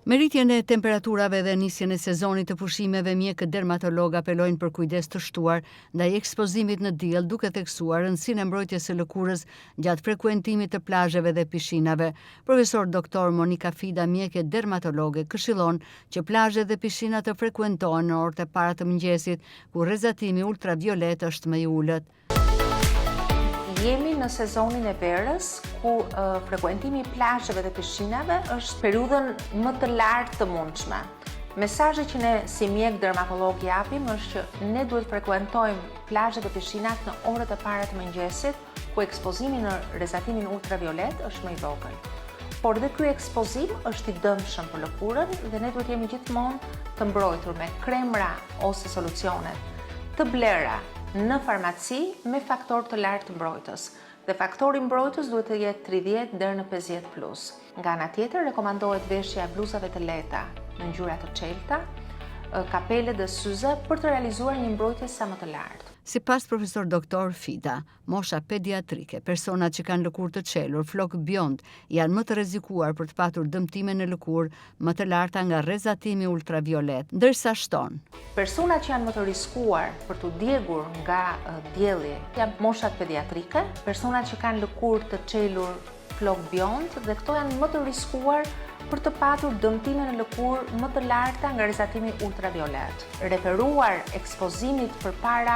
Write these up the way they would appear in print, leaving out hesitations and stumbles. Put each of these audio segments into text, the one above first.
Me rritjen e temperaturave dhe nisjen e sezonit të pushimeve, mjekët dermatolog apelojnë për kujdes të shtuar ndaj ekspozimit në diell, duke theksuar rëndësinë e mbrojtjes së lëkurës gjatë frekuentimit të plazheve dhe pishinave. Profesor Dr. Monika Fida, mjeke dermatologe, këshillon që plazhet dhe pishinat të frekuentohen në orët e para të mëngjesit, ku rrezatimi ultraviolet është më i ulët. Jemi në sezonin e verës, ku frekuentimi i plazheve dhe pishinave është periudhën më të lartë të mundshme. Mesazhi që ne si mjek dermatolog japim është që ne duhet frekuentojmë plazhet dhe pishinat në orët e para të mëngjesit, ku ekspozimi në rrezatimin ultraviolet është më i vogël. Por dhe ky ekspozim është i dëmshëm për lëkurën dhe ne duhet jemi gjithmonë të mbrojtur me kremra ose solucionet të blera në farmaci me faktor të lartë të mbrojtës. Dhe faktori mbrojtës duhet të jetë 30 deri në 50+. Nga ana tjetër, rekomandohet veshja e bluzave të lehta në ngjyra të çelta, kapele dhe syze për të realizuar një mbrojtje sa më të lartë. Sipas profesor Dr. Fida, mosha pediatrike, personat që kanë lëkurë të çelur, flok bjond, janë më të rrezikuar për të patur dëmtime në lëkurë më të larta nga rrezatimi ultraviolet, ndërsa shton. Personat që janë më të riskuar për të djegur nga dielli janë moshat pediatrike, personat që kanë lëkurë të çelur, flok bjond, dhe këto janë më të riskuar për të patur dëmtime në lëkurë më të larta nga rrezatimi ultraviolet. Referuar ekspozimit përpara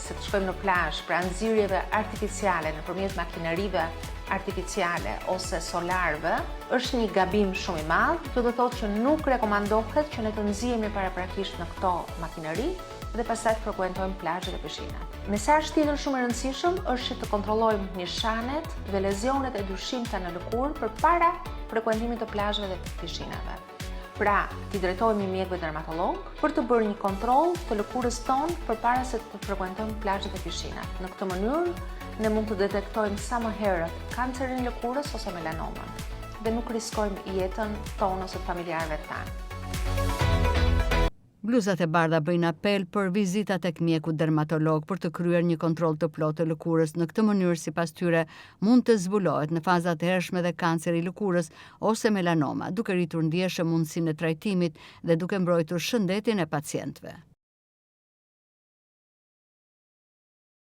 se të shkojmë në plazh, pra nxirjeve artificiale nëpërmjet makinerive artificiale ose solarëve, është një gabim shumë i madh. Kjo do thotë që nuk rekomandohet që ne të nxihemi paraprakisht në këto makineri dhe pastaj të frekuentojmë plazhet dhe pishinat. Mesazh tjetër shumë i rëndësishëm është që të kontrollojmë nishanet dhe lezionet e dyshimta në lëkurë përpara frekuentimit të plazheve dhe pishinave. Pra, t'i drejtohemi mjekëve dermatolog për të bërë një kontroll të lëkurës tonë përpara se të frekuentojmë plazhet dhe pishinat. Në këtë mënyrë, ne mund të detektojmë sa më herët kancerin e lëkurës ose melanomën dhe nuk riskojmë jetën tonë ose të familjarëve tanë. Bluzat e bardha bëjnë apel për vizita tek mjeku dermatolog për të kryer një kontroll të plotë të lëkurës. Në këtë mënyrë, sipas tyre, mund të zbulohet në fazat e hershme dhe kanceri i lëkurës ose melanoma, duke rritur ndjeshëm mundësinë e trajtimit dhe duke mbrojtur shëndetin e pacientëve.